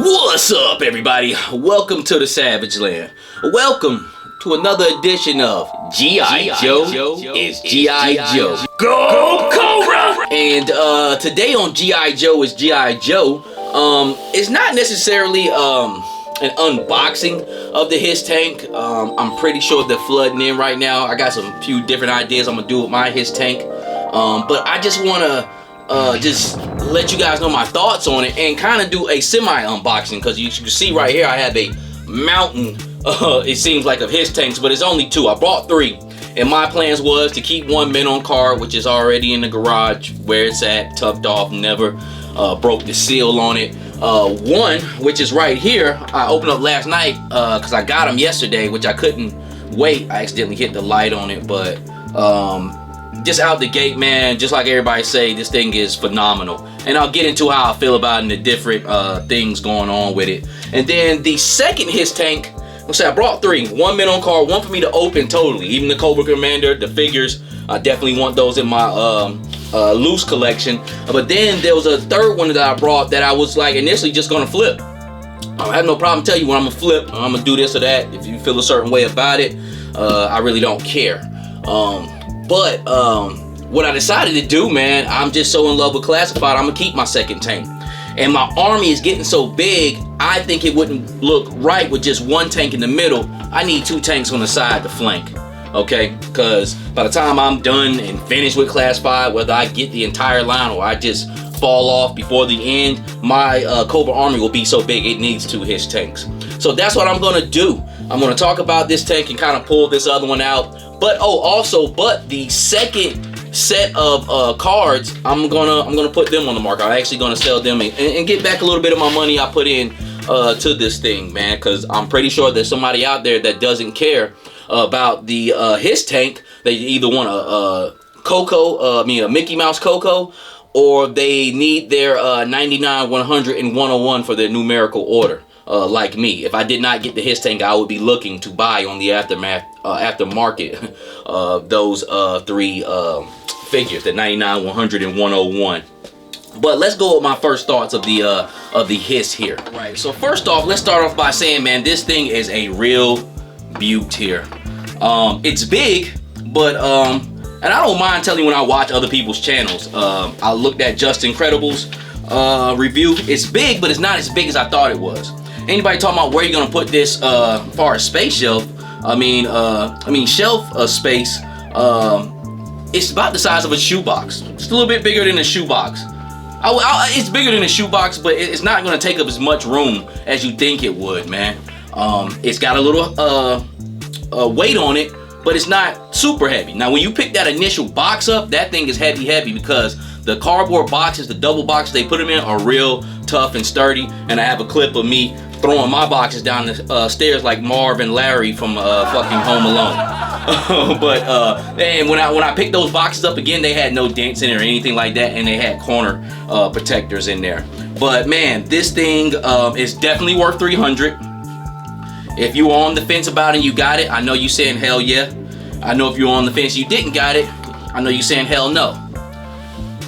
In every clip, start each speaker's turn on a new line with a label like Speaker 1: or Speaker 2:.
Speaker 1: What's up, everybody? Welcome to the Savage Land. Welcome to another edition of G.I. Joe is G.I. Joe. Go Cobra! And today on G.I. Joe is G.I. Joe, it's not necessarily an unboxing of the H.I.S. tank. I'm pretty sure they're flooding in right now. I got some few different ideas I'm gonna do with my H.I.S. tank. But I just wanna just let you guys know my thoughts on it and kind of do a semi-unboxing, because you can see right here I have a mountain, it seems like, of H.I.S. tanks, but it's only two. I brought three, and my plans was to keep one mint on card, which is already in the garage where it's at, tucked off, never broke the seal on it. One, which is right here, I opened up last night because I got them yesterday, which I couldn't wait. I accidentally hit the light on it, but just out the gate, man, just like everybody say, this thing is phenomenal. And I'll get into how I feel about it and the different things going on with it. And then the second H.I.S. tank, let's say I brought three. One mint on card, one for me to open totally. Even the Cobra Commander, the figures, I definitely want those in my loose collection. But then there was a third one that I brought that I was like initially just gonna flip. I have no problem telling you when I'm gonna flip. I'm gonna do this or that. If you feel a certain way about it, I really don't care. But what I decided to do, man, I'm just so in love with classified, I'm gonna keep my second tank. And my army is getting so big, I think it wouldn't look right with just one tank in the middle. I need two tanks on the side to flank, okay? Because by the time I'm done and finished with classified, whether I get the entire line or I just fall off before the end, my Cobra army will be so big it needs two H.I.S. tanks. So that's what I'm gonna do. I'm gonna talk about this tank and kind of pull this other one out. But but the second set of cards, I'm gonna put them on the market. I'm actually gonna sell them and get back a little bit of my money I put in to this thing, man, because I'm pretty sure there's somebody out there that doesn't care about the H.I.S. tank. They either want a Mickey Mouse Coco, or they need their 99, 100, and 101 for their numerical order. Like me, if I did not get the H.I.S. tank, I would be looking to buy on the aftermarket those three figures, the 99, 100, and 101. But let's go with my first thoughts of the H.I.S. here. Right. So first off, let's start off by saying, man, this thing is a real beaut here. It's big, but and I don't mind telling you when I watch other people's channels. I looked at Just Incredible's review. It's big, but it's not as big as I thought it was. Anybody talking about where you're gonna put this far as space shelf? Shelf space. It's about the size of a shoebox. It's a little bit bigger than a shoebox. It's bigger than a shoebox, but it's not gonna take up as much room as you think it would, man. It's got a little weight on it, but it's not super heavy. Now, when you pick that initial box up, that thing is heavy because the cardboard boxes, the double boxes they put them in, are real tough and sturdy. And I have a clip of me throwing my boxes down the stairs like Marv and Larry from fucking Home Alone. And when I picked those boxes up again, they had no dents in it or anything like that, and they had corner protectors in there. But man, this thing is definitely worth 300. If you were on the fence about it and you got it, I know you saying hell yeah. I know if you're on the fence and you didn't got it, I know you saying hell no.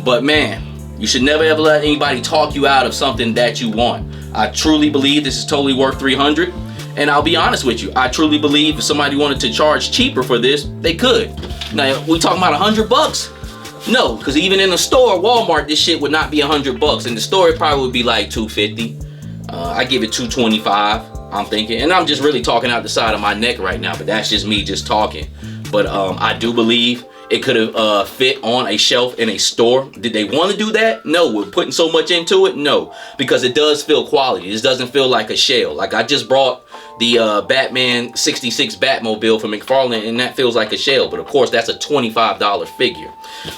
Speaker 1: But man, you should never ever let anybody talk you out of something that you want. I truly believe this is totally worth 300. And I'll be honest with you, I truly believe if somebody wanted to charge cheaper for this, they could. Now, we talking about $100? No, because even in the store, Walmart, this shit would not be $100. In the store, it probably would be like $250. I give it $225. I'm thinking, and I'm just really talking out the side of my neck right now, but that's just me just talking. But I do believe it could have fit on a shelf in a store. Did they want to do that? No. We're putting so much into it? No. Because it does feel quality. This doesn't feel like a shell. Like, I just brought the Batman 66 Batmobile from McFarlane, and that feels like a shell. But of course, that's a $25 figure.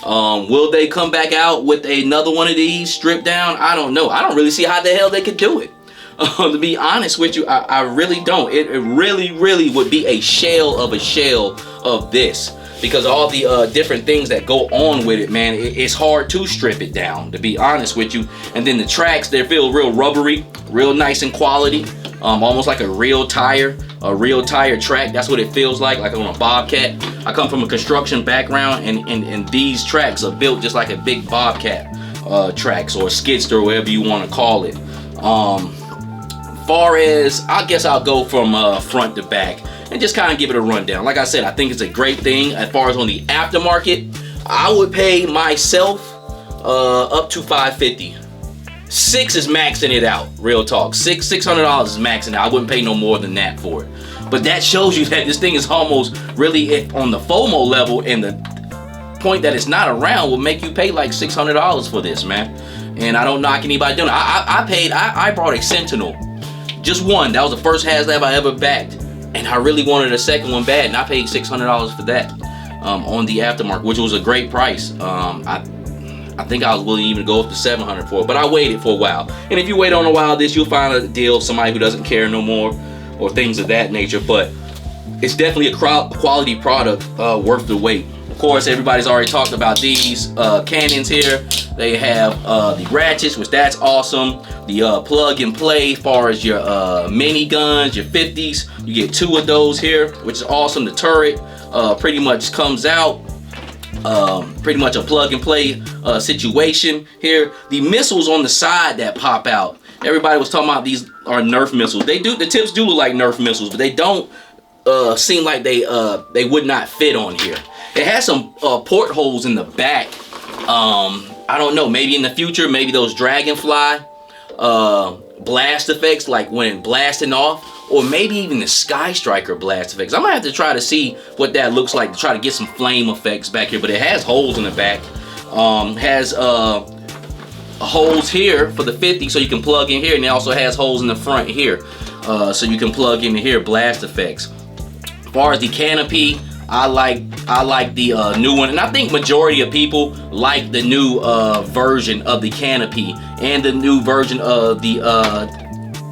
Speaker 1: Will they come back out with another one of these stripped down? I don't know. I don't really see how the hell they could do it. To be honest with you, I really don't. It really would be a shell of this, because all the different things that go on with it, man. It's hard to strip it down, to be honest with you. And then the tracks, they feel real rubbery, real nice in quality, almost like a real tire track. That's what it feels like on a Bobcat. I come from a construction background, and these tracks are built just like a big Bobcat tracks, or a skidster, or whatever you want to call it. far as, I guess I'll go from front to back and just kind of give it a rundown. Like I said, I think it's a great thing. As far as on the aftermarket, I would pay myself up to $550. $600 is maxing it out. Real talk. $600 is maxing it out. I wouldn't pay no more than that for it. But that shows you that this thing is almost really on the FOMO level, and the point that it's not around will make you pay like $600 for this, man. And I don't knock anybody doing it. I brought a Sentinel, just one. That was the first Haslab I ever backed, and I really wanted a second one bad, and I paid $600 for that on the aftermarket, which was a great price. I think I was willing to even go up to $700 for it, but I waited for a while. And if you wait on a while, you'll find a deal, somebody who doesn't care no more, or things of that nature. But it's definitely a quality product, worth the wait. Of course, everybody's already talked about these cannons here. They have the ratchets, which that's awesome. The plug and play, as far as your mini guns, your 50s, you get 2 of those here, which is awesome. The turret pretty much comes out. Pretty much a plug and play situation here. The missiles on the side that pop out, everybody was talking about these are Nerf missiles. They do, the tips do look like Nerf missiles, but they don't seem like they would not fit on here. It has some portholes in the back. I don't know, maybe in the future, maybe those dragonfly blast effects, like when blasting off, or maybe even the Sky Striker blast effects. I'm gonna have to try to see what that looks like to try to get some flame effects back here. But it has holes in the back. Has holes here for the 50, so you can plug in here, and it also has holes in the front here, so you can plug in here blast effects. As far as the canopy, I like the new one, and I think majority of people like the new version of the canopy and the new version of the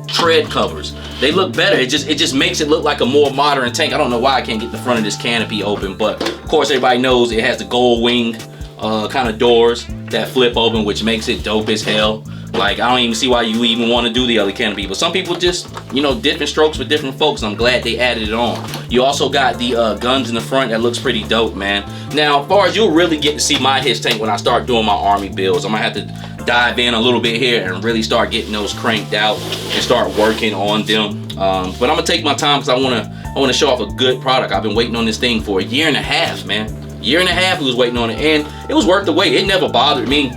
Speaker 1: tread covers. They look better. It just makes it look like a more modern tank. I don't know why I can't get the front of this canopy open, but of course everybody knows it has the gold wing kind of doors that flip open, which makes it dope as hell. Like, I don't even see why you even want to do the other canopy, but some people just, you know, different strokes for different folks. I'm glad they added it on. You also got the guns in the front. That looks pretty dope, man. Now, as far as you'll really get to see my H.I.S.S tank when I start doing my army builds, I'm gonna have to dive in a little bit here and really start getting those cranked out and start working on them. But I'm gonna take my time because I wanna show off a good product. I've been waiting on this thing for a year and a half, man. Year and a half we was waiting on it, and it was worth the wait. It never bothered me.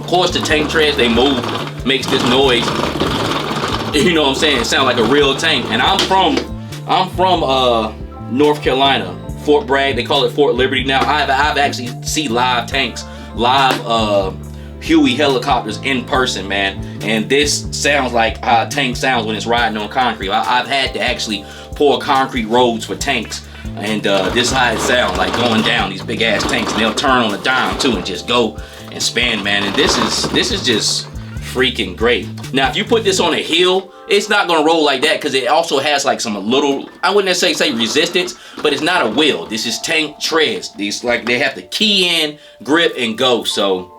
Speaker 1: Of course, the tank treads, they move, makes this noise. You know what I'm saying? It sounds like a real tank. And I'm from North Carolina, Fort Bragg. They call it Fort Liberty now. I've actually seen live tanks, live Huey helicopters in person, man. And this sounds like how a tank sounds when it's riding on concrete. I've had to actually pour concrete roads for tanks. And this is how it sounds, like going down these big ass tanks, and they'll turn on a dime too and just go and span, man. And this is just freaking great. Now, if you put this on a hill, it's not gonna roll like that because it also has like some little, I wouldn't necessarily say resistance, but it's not a wheel. This is tank treads. These, like, they have to key in, grip, and go. So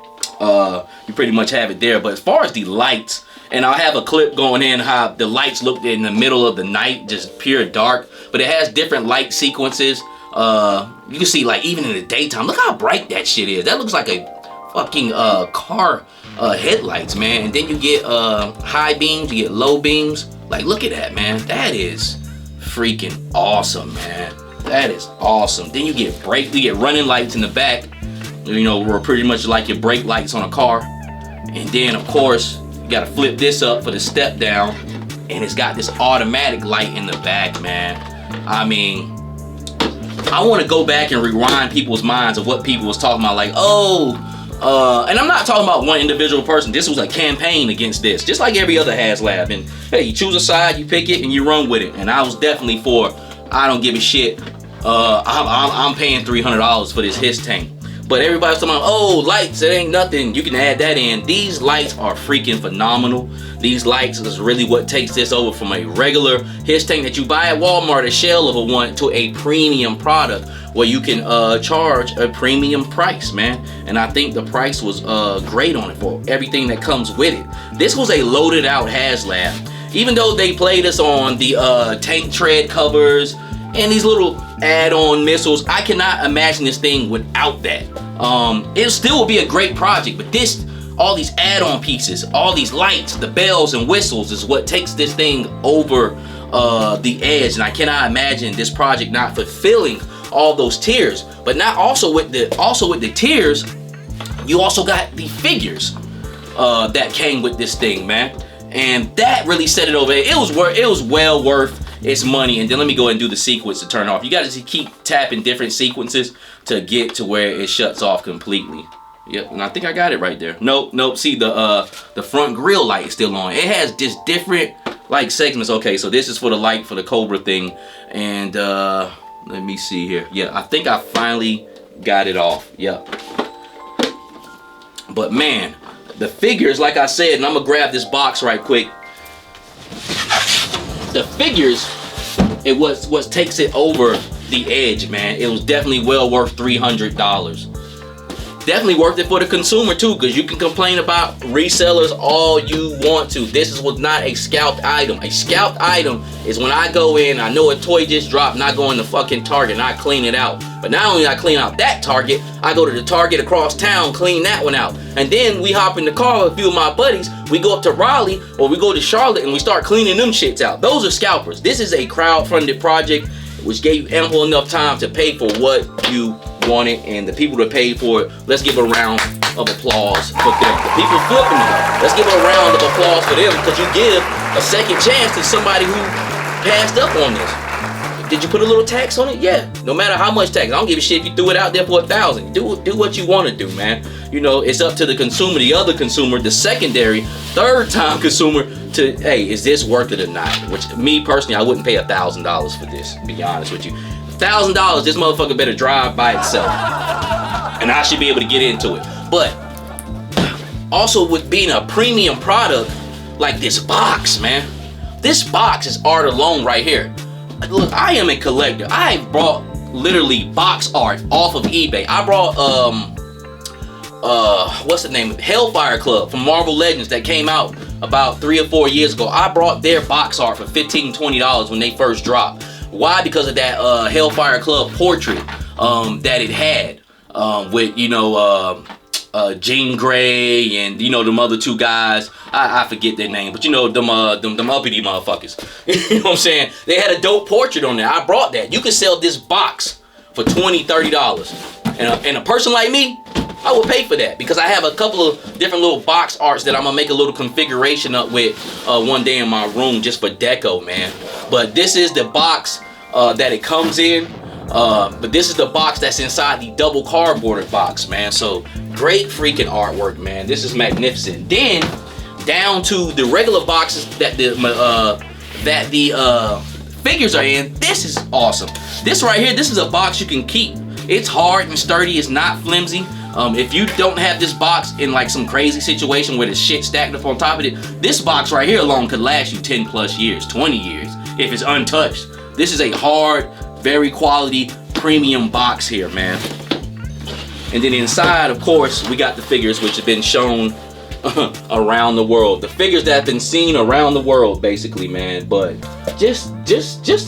Speaker 1: you pretty much have it there. But as far as the lights, and I'll have a clip going in how the lights look in the middle of the night, just pure dark. But it has different light sequences. You can see, like, even in the daytime, look how bright that shit is. That looks like a fucking car headlights, man. And then you get high beams, you get low beams. Like, look at that, man. That is freaking awesome, man. That is awesome. Then you get running lights in the back. You know, we're pretty much like your brake lights on a car. And then, of course, you gotta flip this up for the step down, and it's got this automatic light in the back, man. I mean, I want to go back and rewind people's minds of what people was talking about, like, and I'm not talking about one individual person. This was a campaign against this, just like every other Haslab. And hey, you choose a side, you pick it, and you run with it. And I was definitely for, I don't give a shit. I'm paying $300 for this H.I.S.S tank. But everybody's talking about, oh, lights, it ain't nothing. You can add that in. These lights are freaking phenomenal. These lights is really what takes this over from a regular H.I.S.S tank that you buy at Walmart, a shell of a one, to a premium product where you can charge a premium price, man. And I think the price was great on it for everything that comes with it. This was a loaded out Haslab. Even though they played us on the tank tread covers and these little add-on missiles, I cannot imagine this thing without that. It still will be a great project, but this all these add-on pieces, all these lights, the bells and whistles is what takes this thing over the edge. And I cannot imagine this project not fulfilling all those tiers. But not also with the tiers, you also got the figures that came with this thing, man. And that really set it over. It was well worth its money. And then let me go ahead and do the sequence to turn off. You gotta just keep tapping different sequences to get to where it shuts off completely. Yep, and I think I got it right there. Nope. See, the front grill light is still on. It has just different like segments. Okay, so this is for the light for the Cobra thing. And let me see here. Yeah, I think I finally got it off. Yep. But man, the figures, like I said, and I'm gonna grab this box right quick. The figures, it was what takes it over the edge, man. It was definitely well worth $300. Definitely worth it for the consumer too, because you can complain about resellers all you want to. This was not a scalped item. A scalped item is when I go in, I know a toy just dropped, and I go in the fucking Target and I clean it out. But not only I clean out that Target, I go to the Target across town, clean that one out. And then we hop in the car with a few of my buddies, we go up to Raleigh or we go to Charlotte and we start cleaning them shits out. Those are scalpers. This is a crowd-funded project which gave you ample enough time to pay for what you wanted, and the people that paid for it, let's give a round of applause for them. The people flipping it, let's give a round of applause for them, because you give a second chance to somebody who passed up on this. Did you put a little tax on it? Yeah. No matter how much tax. I don't give a shit if you threw it out there for $1,000. Do what you want to do, man. You know, it's up to the consumer, the other consumer, the secondary, third-time consumer to, hey, is this worth it or not? Which, me personally, I wouldn't pay $1,000 for this, to be honest with you. $1,000, this motherfucker better drive by itself. And I should be able to get into it. But also with being a premium product like this box, man. This box is art alone right here. Look, I am a collector. I brought literally box art off of eBay. I brought what's the name of it? Hellfire Club from Marvel Legends that came out about 3 or 4 years ago. I brought their box art for $15, $20 when they first dropped. Why? Because of that Hellfire Club portrait that it had with, you know, Jean Grey and, you know, them other two guys. I forget their name, but you know, them uppity motherfuckers. You know what I'm saying? They had a dope portrait on there. I brought that. You could sell this box for $20, $30. And a person like me, I would pay for that, because I have a couple of different little box arts that I'm gonna make a little configuration up with one day in my room just for deco, man. But this is the box that it comes in. But this is the box that's inside the double cardboard box, man. So great freaking artwork, man. This is magnificent. Then down to the regular boxes that the figures are in. This is awesome. This right here, this is a box you can keep. It's hard and sturdy. It's not flimsy. If you don't have this box in like some crazy situation where there's shit stacked up on top of it, this box right here alone could last you 10 plus years, 20 years if it's untouched. This is a hard, very quality premium box here, man. And then inside, of course, we got the figures which have been shown around the world. The figures that have been seen around the world, basically, man. But just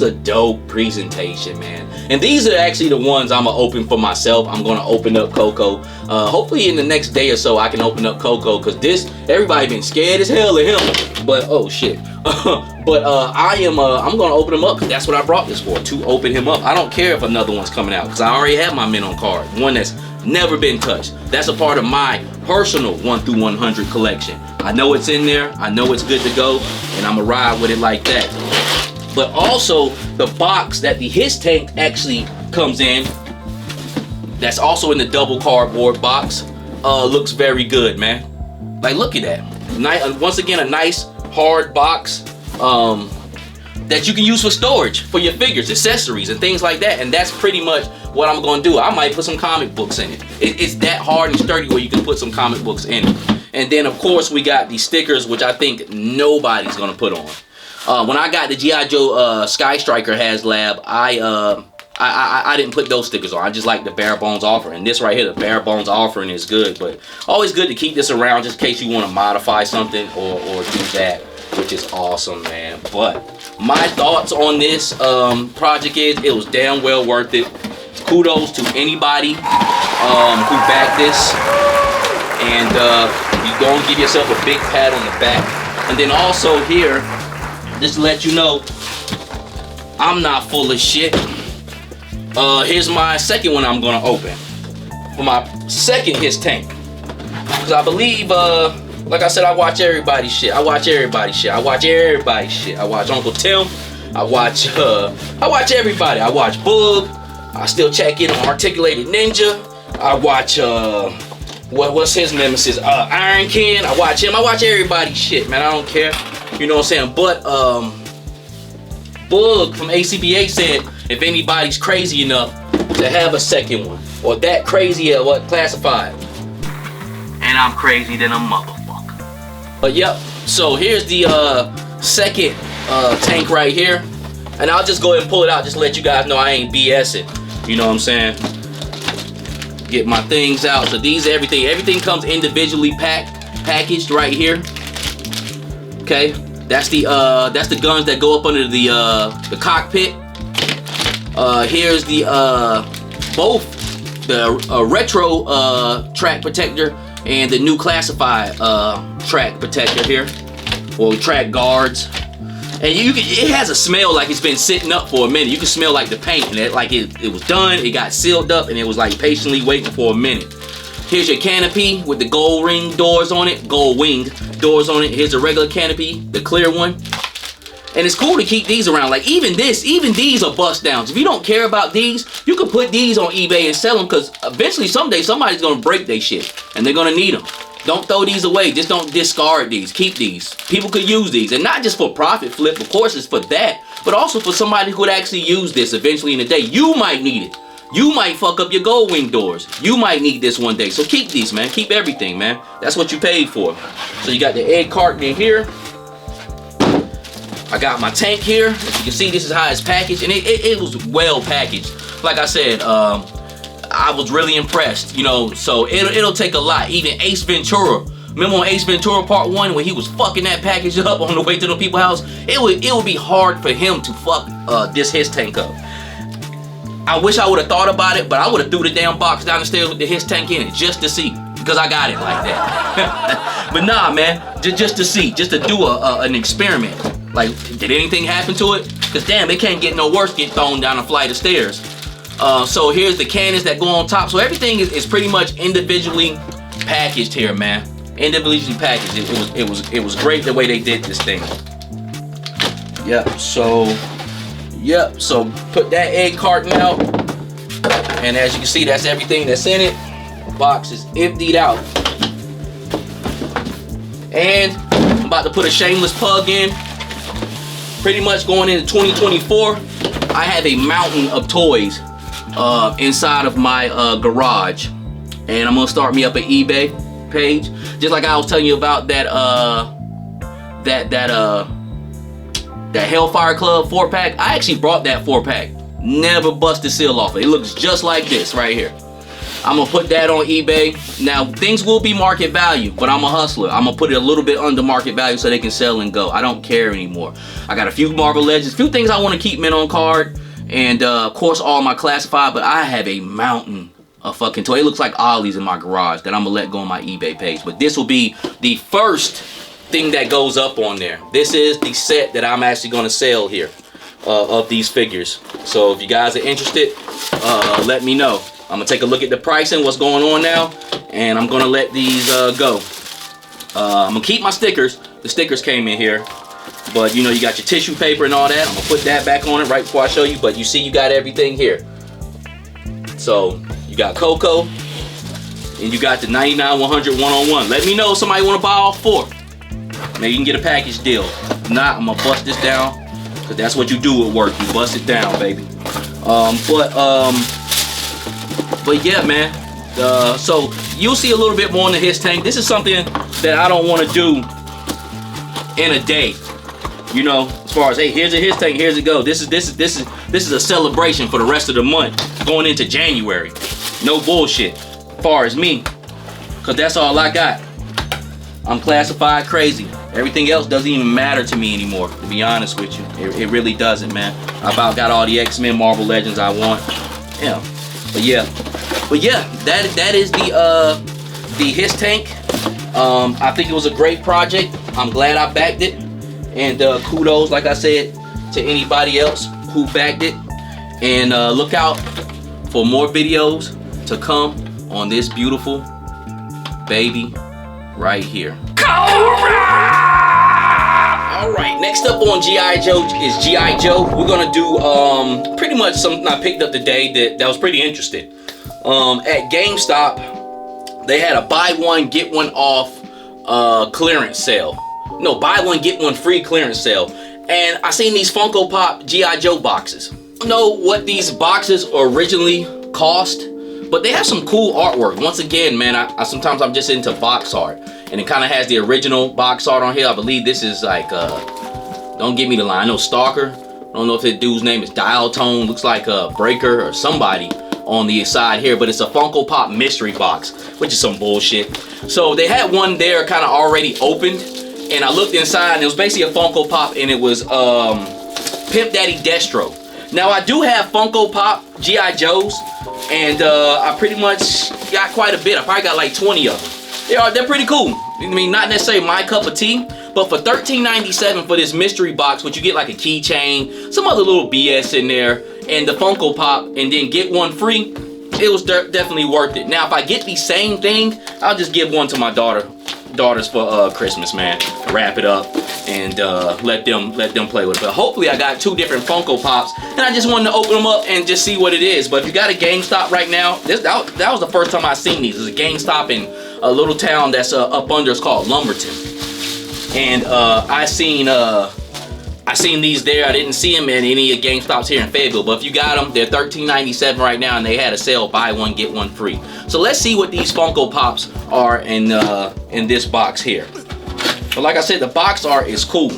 Speaker 1: a dope presentation, man. And these are actually the ones I'm gonna open for myself. I'm gonna open up Coco. Hopefully in the next day or so I can open up Coco, because everybody been scared as hell of him. But oh shit. But I'm gonna open him up, because that's what I brought this for, to open him up. I don't care if another one's coming out, because I already have my men on card, one that's never been touched. That's a part of my personal 1 through 100 collection. I know it's in there, I know it's good to go, and I'm gonna ride with it like that. But also the box that the H.I.S. tank actually comes in, that's also in the double cardboard box, looks very good, man. Like, look at that. Once again, a nice hard box that you can use for storage for your figures, accessories, and things like that. And that's pretty much what I'm gonna do. I might put some comic books in it. It's that hard and sturdy where you can put some comic books in it. And then of course we got the stickers, which I think nobody's gonna put on. When I got the Gijoe Sky Striker Haslab, I didn't put those stickers on. I just like the bare bones offering. This right here, the bare bones offering, is good, but always good to keep this around just in case you want to modify something or do that, which is awesome, man. But my thoughts on this project is it was damn well worth it. Kudos to anybody who backed this. And you go and give yourself a big pat on the back. And then also here, just to let you know, I'm not full of shit. Here's my second one I'm gonna open. For my second H.I.S. tank. Because I believe, like I said, I watch everybody's shit. I watch everybody's shit. I watch everybody's shit. I watch Uncle Tim. I watch everybody. I watch Boog. I still check in on Articulated Ninja. I watch, what's his nemesis? Iron Ken. I watch him. I watch everybody's shit, man. I don't care. You know what I'm saying? But, Boog from ACBA said, if anybody's crazy enough to have a second one, or that crazy at what classified, and I'm crazy than a motherfucker. But yep, so here's the second tank right here, and I'll just go ahead and pull it out just to let you guys know I ain't BSing. You know what I'm saying? Get my things out. So these everything comes individually packaged right here. Okay, that's the guns that go up under the cockpit. Here's the both the retro track protector and the new classified track protector here, or track guards. And it has a smell like it's been sitting up for a minute. You can smell like the paint, and it was done, it got sealed up, and it was like patiently waiting for a minute. Here's your canopy with the gold winged doors on it. Here's a regular canopy, the clear one. And it's cool to keep these around. Like even these are bust downs. If you don't care about these, you can put these on eBay and sell them, because eventually someday somebody's gonna break their shit and they're gonna need them. Don't throw these away. Just don't discard these. Keep these. People could use these, and not just for profit flip. Of course, it's for that, but also for somebody who would actually use this eventually in the day. You might need it. You might fuck up your gold wing doors. You might need this one day. So keep these, man. Keep everything, man. That's what you paid for. So you got the egg carton in here. I got my tank here. As you can see, this is how it's packaged, and it was well packaged. Like I said, I was really impressed, you know, so it'll take a lot. Even Ace Ventura, remember on Ace Ventura Part 1 when he was fucking that package up on the way to the people's house? It would be hard for him to fuck this H.I.S. tank up. I wish I would have thought about it, but I would have threw the damn box down the stairs with the H.I.S. tank in it just to see, because I got it like that. But nah, man, just to see, just to do an experiment. Like, did anything happen to it? Because damn, it can't get no worse, get thrown down a flight of stairs. So here's the cannons that go on top. So everything is pretty much individually packaged here, man. Individually packaged. It was great the way they did this thing. Yep. So put that egg carton out, and as you can see, that's everything that's in it. Box is emptied out, and I'm about to put a shameless plug in. Pretty much going into 2024, I have a mountain of toys inside of my garage, and I'm gonna start me up an eBay page, just like I was telling you about that Hellfire Club 4-pack. I actually brought that 4-pack, never busted seal off it. It looks just like this right here. I'm gonna put that on eBay. Now things will be market value, but I'm a hustler. I'm gonna put it a little bit under market value so they can sell and go. I don't care anymore. I got a few Marvel Legends, a few things I want to keep mint on card, and of course all my classified, but I have a mountain of fucking toy. It looks like Ollie's in my garage that I'm gonna let go on my eBay page. But this will be the first thing that goes up on there. This is the set that I'm actually gonna sell here of these figures. So if you guys are interested, let me know. I'm gonna take a look at the pricing, what's going on now, and I'm gonna let these go. I'm gonna keep my stickers. The stickers came in here, but you know, you got your tissue paper and all that. I'm gonna put that back on it right before I show you, but you see you got everything here. So you got Coco, and you got the 99, 100, 101. Let me know if somebody wanna buy all 4. Maybe you can get a package deal. If not, I'm gonna bust this down, because that's what you do at work. You bust it down, baby. But yeah, man, so you'll see a little bit more in the H.I.S. tank. This is something that I don't want to do in a day, you know, as far as, hey, here's a H.I.S. tank, here's it go. This is a celebration for the rest of the month going into January. No bullshit as far as me, because that's all I got. I'm classified crazy. Everything else doesn't even matter to me anymore, to be honest with you. It really doesn't, man. I about got all the X-Men Marvel Legends I want. Yeah. But yeah, that is the H.I.S. tank. I think it was a great project. I'm glad I backed it. And kudos, like I said, to anybody else who backed it. And look out for more videos to come on this beautiful baby right here. Alright, next up on G.I. Joe is G.I. Joe. We're gonna do pretty much something I picked up today that was pretty interesting. At GameStop, they had a buy one, get one off clearance sale. No, buy one, get one free clearance sale. And I seen these Funko Pop G.I. Joe boxes. I don't know what these boxes originally cost, but they have some cool artwork. Once again, man, I sometimes I'm just into box art. And it kind of has the original box art on here. I believe this is like, don't give me the line. I know Stalker. I don't know if the dude's name is Dial Tone. Looks like a Breaker or somebody on the side here. But it's a Funko Pop mystery box, which is some bullshit. So they had one there kind of already opened. And I looked inside and it was basically a Funko Pop. And it was Pimp Daddy Destro. Now I do have Funko Pop G.I. Joes. And I pretty much got quite a bit. I probably got like 20 of them. They're pretty cool. I mean, not necessarily my cup of tea, but for $13.97 for this mystery box, which you get like a keychain, some other little BS in there, and the Funko Pop, and then get one free, it was definitely worth it. Now, if I get the same thing, I'll just give one to my daughters for Christmas, man. Wrap it up and let them play with it. But hopefully, I got 2 different Funko Pops, and I just wanted to open them up and just see what it is. But if you got a GameStop right now, that was the first time I seen these. There's a GameStop in a little town that's up under. It's called Lumberton, and I seen these there. I didn't see them in any GameStops here in Fayetteville, but if you got them, they're $13.97 right now, and they had a sale, buy one get one free. So let's see what these Funko Pops are in this box here. But like I said, the box art is cool.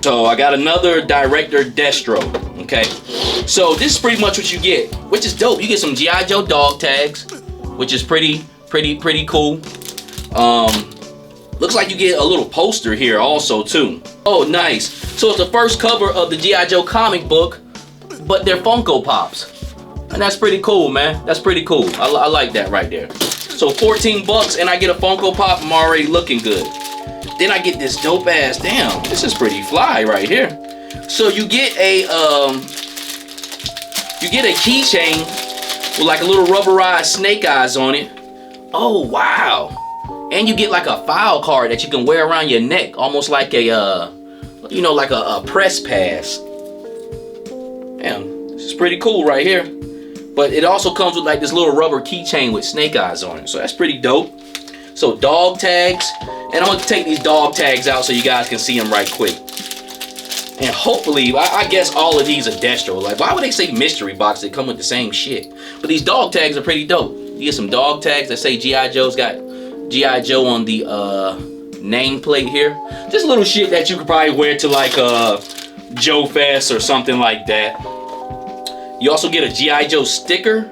Speaker 1: So I got another Director Destro. Okay, so this is pretty much what you get, which is dope. You get some G.I. Joe dog tags, which is pretty cool. Looks like you get a little poster here also too. Oh, nice. So it's the first cover of the G.I. Joe comic book, but they're Funko Pops. And that's pretty cool, man. That's pretty cool. I like that right there. So 14 bucks and I get a Funko Pop. I'm already looking good. Then I get this dope ass, damn, this is pretty fly right here. So you get a keychain with like a little rubberized snake eyes on it. Oh, wow. And you get like a file card that you can wear around your neck, almost like a, you know, like a press pass. Damn, this is pretty cool right here. But it also comes with like this little rubber keychain with snake eyes on it. So that's pretty dope. So dog tags. And I'm going to take these dog tags out so you guys can see them right quick. And hopefully, I guess all of these are Destro. Like, why would they say mystery box? They come with the same shit. But these dog tags are pretty dope. You get some dog tags that say G.I. Joe's got G.I. Joe on the nameplate here. Just little shit that you could probably wear to like Joe Fest or something like that. You also get a G.I. Joe sticker.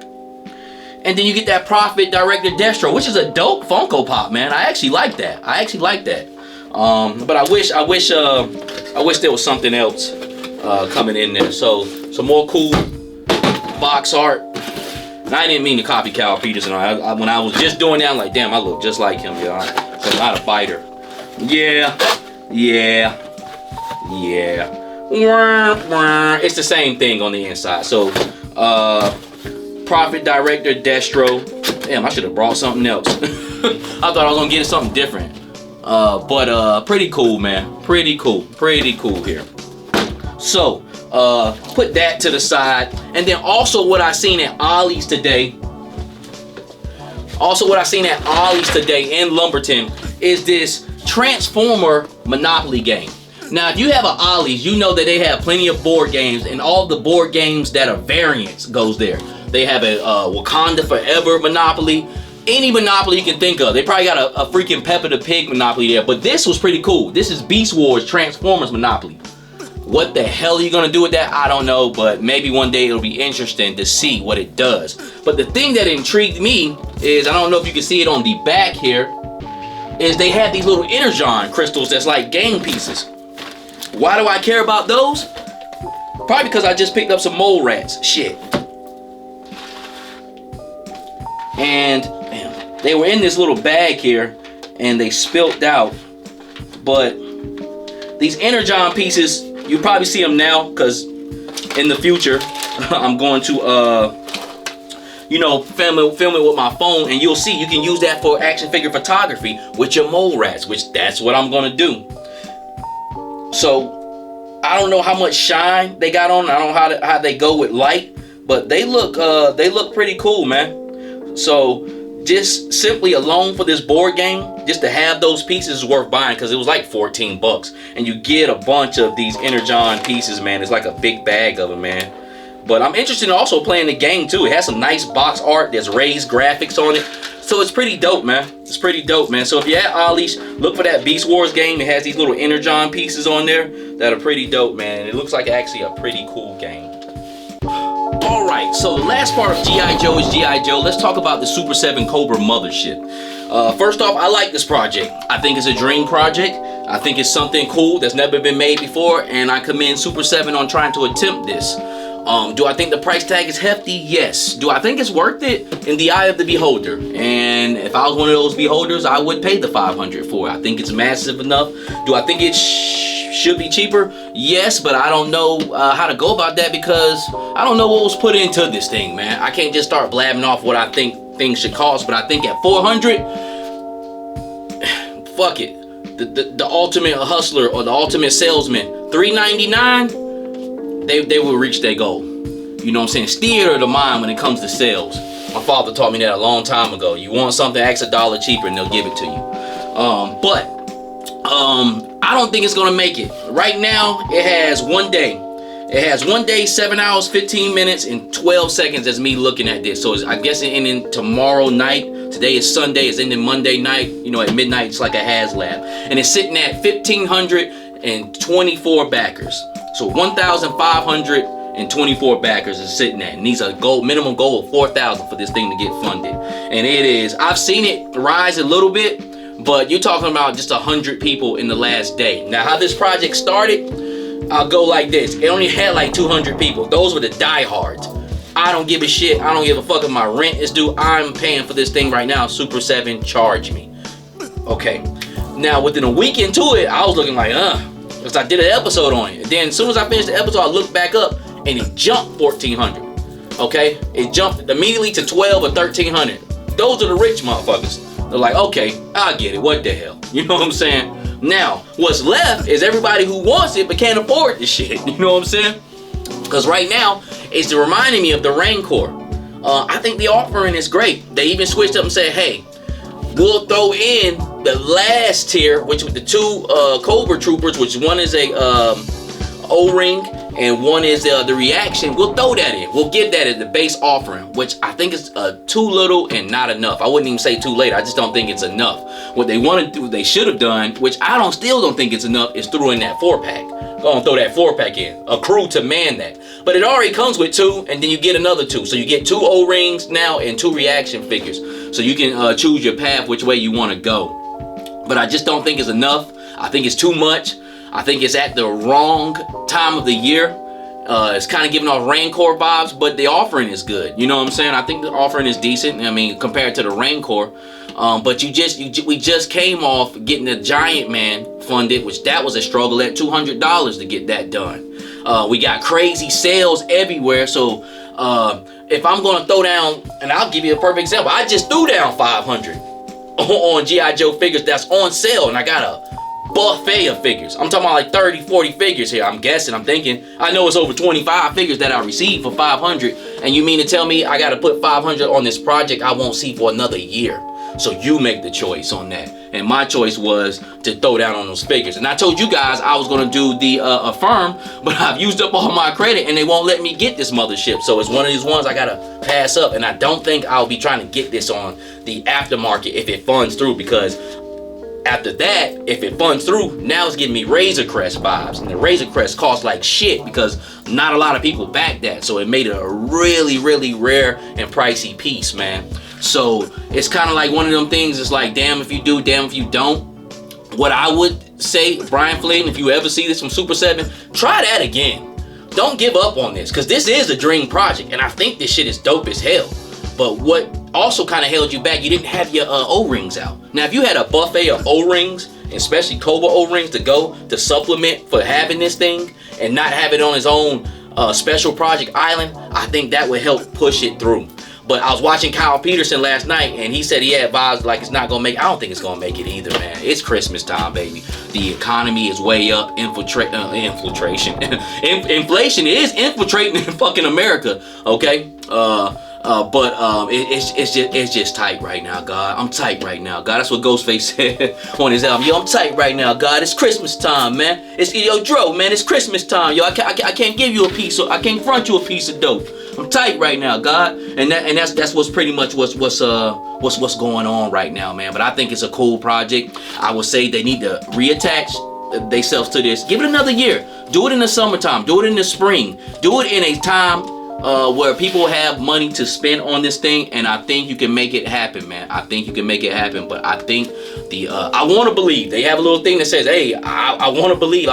Speaker 1: And then you get that Prophet Director Destro, which is a dope Funko Pop, man. I actually like that. But I wish there was something else coming in there. So some more cool box art. And I didn't mean to copy Cal Peterson. When I was just doing that, I'm like, damn, I look just like him, yo. So I'm not a fighter. Yeah. It's the same thing on the inside. So, Prophet Director Destro. Damn, I should have brought something else. I thought I was gonna get something different. But pretty cool, man. Pretty cool here. So, put that to the side. And then also what I seen at Ollie's today. In Lumberton is this Transformer Monopoly game. Now, if you have an Ollie's, you know that they have plenty of board games, and all the board games that are variants goes there. They have a Wakanda Forever Monopoly. Any Monopoly you can think of. They probably got a freaking Peppa the Pig Monopoly there. But this was pretty cool. This is Beast Wars Transformers Monopoly. What the hell are you going to do with that? I don't know. But maybe one day it'll be interesting to see what it does. But the thing that intrigued me is, I don't know if you can see it on the back here, is they have these little Energon crystals that's like game pieces. Why do I care about those? Probably because I just picked up some mole rats. Shit. And man, they were in this little bag here, and they spilt out. But these Energon pieces, you probably see them now, because in the future I'm going to you know, film it with my phone, and you'll see you can use that for action figure photography with your mole rats, which that's what I'm gonna do. So I don't know how much shine they got on. I don't know how they go with light, but they look pretty cool, man. So just simply alone for this board game, just to have those pieces is worth buying, because it was like 14 bucks, and you get a bunch of these Energon pieces, man. It's like a big bag of them, man. But I'm interested in also playing the game too. It has some nice box art. There's raised graphics on it. So it's pretty dope, man. It's pretty dope, man. So if you're at Ollie's, look for that Beast Wars game. It has these little Energon pieces on there that are pretty dope, man. And it looks like actually a pretty cool game. Alright, so the last part of G.I. Joe is G.I. Joe. Let's talk about the Super 7 Cobra Mothership. First off, I like this project. I think it's a dream project. I think it's something cool that's never been made before. And I commend Super 7 on trying to attempt this. Do I think the price tag is hefty? Yes. Do I think it's worth it? In the eye of the beholder. And if I was one of those beholders, I would pay the $500 for it. I think it's massive enough. Do I think it should be cheaper? Yes, but I don't know how to go about that, because I don't know what was put into this thing, man. I can't just start blabbing off what I think things should cost, but I think at $400, fuck it. The ultimate hustler or the ultimate salesman, $399. They will reach their goal. You know what I'm saying? It's theater of the mind when it comes to sales. My father taught me that a long time ago. You want something, ask $1 cheaper and they'll give it to you. I don't think it's gonna make it. Right now, it has 1 day. It has 1 day, 7 hours, 15 minutes, and 12 seconds as me looking at this. So I guess it's ending tomorrow night. Today is Sunday, it's ending Monday night. You know, at midnight, it's like a Haslab. And it's sitting at 1,524 backers. So 1,524 backers is sitting at, and these are minimum goal of 4,000 for this thing to get funded. And it is, I've seen it rise a little bit, but you're talking about just 100 people in the last day. Now, how this project started, I'll go like this. It only had like 200 people. Those were the diehards. I don't give a shit. I don't give a fuck if my rent is due. I'm paying for this thing right now. Super 7, charge me. Okay. Now, within a week into it, I was looking like, because I did an episode on it. Then as soon as I finished the episode, I looked back up and it jumped 1,400. Okay? It jumped immediately to 12 or 1,300. Those are the rich motherfuckers. They're like, okay, I get it. What the hell? You know what I'm saying? Now, what's left is everybody who wants it but can't afford this shit. You know what I'm saying? Because right now, it's reminding me of the Rancor. I think the offering is great. They even switched up and said, hey, we'll throw in the last tier, which with the two Cobra Troopers, which one is a O-ring and one is the reaction. We'll throw that in. We'll give that as the base offering, which I think is too little and not enough. I wouldn't even say too late. I just don't think it's enough. What they want to do, they should have done, which I still don't think it's enough, is throw in that 4-pack. Go and throw that 4-pack in. A crew to man that. But it already comes with 2, and then you get another 2. So you get 2 O-rings now and 2 reaction figures. So you can choose your path, which way you want to go. But I just don't think it's enough. I think it's too much. I think it's at the wrong time of the year. It's kind of giving off Rancor vibes, but the offering is good. You know what I'm saying? I think the offering is decent. I mean, compared to the Rancor. But we just came off getting the Giant Man funded, which that was a struggle at $200 to get that done. We got crazy sales everywhere. So if I'm going to throw down, and I'll give you a perfect example. I just threw down 500 on G.I. Joe figures that's on sale, and I got a buffet of figures. I'm talking about like 30, 40 figures here. I'm guessing, I'm thinking. I know it's over 25 figures that I received for 500. And you mean to tell me I got to put 500 on this project I won't see for another year? So you make the choice on that. And my choice was to throw down on those figures. And I told you guys I was going to do the Affirm, but I've used up all my credit and they won't let me get this Mothership. So it's one of these ones I got to pass up. And I don't think I'll be trying to get this on the aftermarket if it funds through, because after that, if it funds through, now it's giving me Razor Crest vibes. And the Razor Crest costs like shit because not a lot of people back that. So it made it a really, really rare and pricey piece, man. So it's kind of like one of them things. It's like, damn if you do, damn if you don't. What I would say, Brian Flynn, if you ever see this from Super 7, try that again. Don't give up on this, because this is a dream project. And I think this shit is dope as hell. But what also kind of held you back. You didn't have your O-rings out. Now, if you had a buffet of O-rings, especially Cobra O-rings to go to supplement for having this thing and not have it on its own special project island, I think that would help push it through. But I was watching Kyle Peterson last night, and he said he had vibes like it's not gonna make. I don't think it's gonna make it either, man. It's Christmas time, baby. The economy is way up. Inflation is infiltrating fucking America. Okay. It's just tight right now, God. I'm tight right now, God. That's what Ghostface said on his album. Yo, I'm tight right now, God. It's Christmas time, man. Yo, Dro, man, it's Christmas time. Yo, I can't give you a piece, so I can't front you a piece of dope. I'm tight right now, God. And that's what's pretty much what's going on right now, man. But I think it's a cool project. I would say they need to reattach themselves to this. Give it another year. Do it in the summertime. Do it in the spring. Do it in a time where people have money to spend on this thing, and I think you can make it happen, man. I think you can make it happen, but I think I want to believe. They have a little thing that says, hey, I want to believe,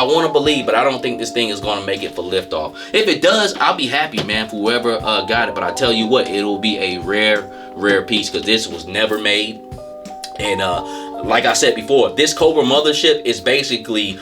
Speaker 1: but I don't think this thing is going to make it for liftoff. If it does, I'll be happy, man, for whoever got it, but I tell you what, it'll be a rare piece, because this was never made. And like I said before, this Cobra Mothership is basically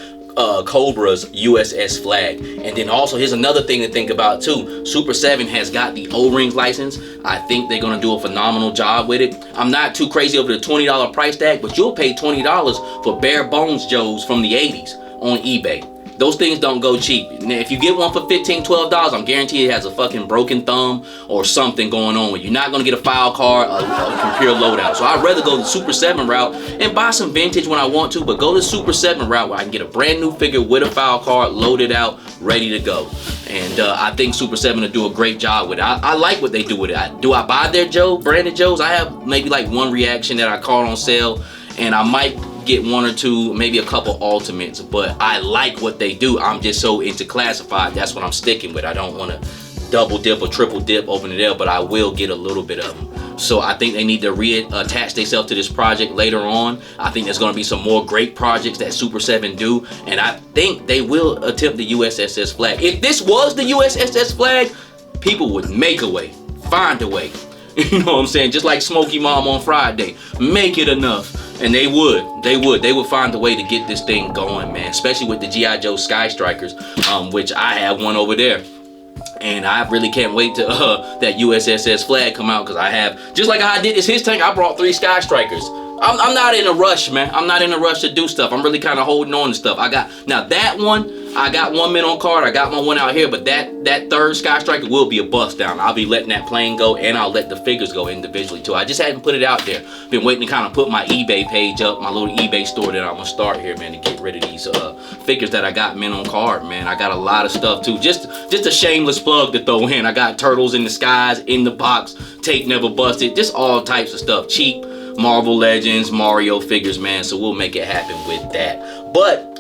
Speaker 1: Cobra's U.S.S. flag. And then also, here's another thing to think about too. Super 7 has got the O-rings license. I think they're gonna do a phenomenal job with it. I'm not too crazy over the $20 price tag, but you'll pay $20 for bare bones Joes from the 80s on eBay. Those things don't go cheap. Now, if you get one for $15, $12, I'm guaranteed it has a fucking broken thumb or something going on with you. You're not gonna get a file card, a computer loadout. So I'd rather go the Super 7 route and buy some vintage when I want to, but go the Super 7 route where I can get a brand new figure with a file card, loaded out, ready to go. And I think Super 7 will do a great job with it. I like what they do with it. Do I buy their branded Joes? I have maybe like one reaction that I caught on sale, and I might get one or two, maybe a couple ultimates, but I like what they do. I'm just so into classified. That's what I'm sticking with. I don't want to double dip or triple dip over there, but I will get a little bit of them. So I think they need to reattach themselves to this project later on. I think there's going to be some more great projects that Super 7 do, and I think they will attempt the U.S.S. flag. If this was the U.S.S. flag, people would make a way, find a way. You know what I'm saying? Just like Smokey Mom on Friday, make it enough. And they would find a way to get this thing going, man. Especially with the G.I. Joe Sky Strikers, which I have one over there. And I really can't wait to that U.S.S. flag come out, because I have, just like I did this H.I.S. tank, I brought 3 Sky Strikers. I'm not in a rush, man. I'm not in a rush to do stuff. I'm really kind of holding on to stuff. Now that one, I got one mint on card. I got my one out here, but that third Sky Striker will be a bust down. I'll be letting that plane go, and I'll let the figures go individually too. I just hadn't put it out there. Been waiting to kind of put my eBay page up, my little eBay store that I'm gonna start here, man, to get rid of these figures that I got mint on card, man. I got a lot of stuff too. Just a shameless plug to throw in. I got Turtles in the Skies in the box, tape never busted, just all types of stuff. Cheap Marvel Legends, Mario figures, man. So we'll make it happen with that. But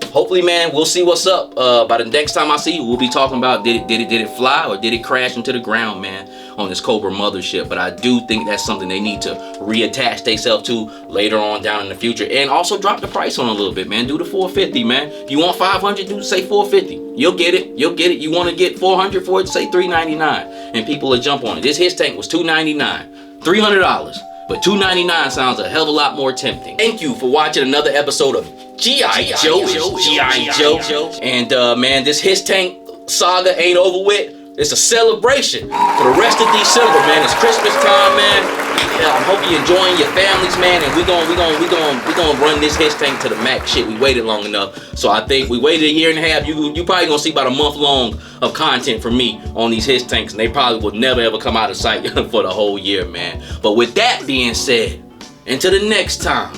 Speaker 1: hopefully, man, we'll see what's up. By the next time I see you, we'll be talking about did it fly or did it crash into the ground, man, on this Cobra Mothership. But I do think that's something they need to reattach themselves to later on down in the future, and also drop the price on a little bit, man. Do the $450, man. If you want 500, do say 450. You'll get it. You'll get it. You want to get 400 for it, say $399, and people will jump on it. This H.I.S. tank was $299, $300. But $299 sounds a hell of a lot more tempting. Thank you for watching another episode of G.I. Joe. G.I. Joe. And man, this H.I.S. tank saga ain't over with. It's a celebration for the rest of December, man. It's Christmas time, man. Yeah, I hope you're enjoying your families, man. And we're gonna run this H.I.S. tank to the max. Shit, we waited long enough. So I think we waited a year and a half. You probably gonna see about a month long of content from me on these H.I.S. tanks, and they probably will never ever come out of sight for the whole year, man. But with that being said, until the next time,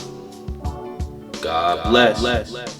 Speaker 1: God bless.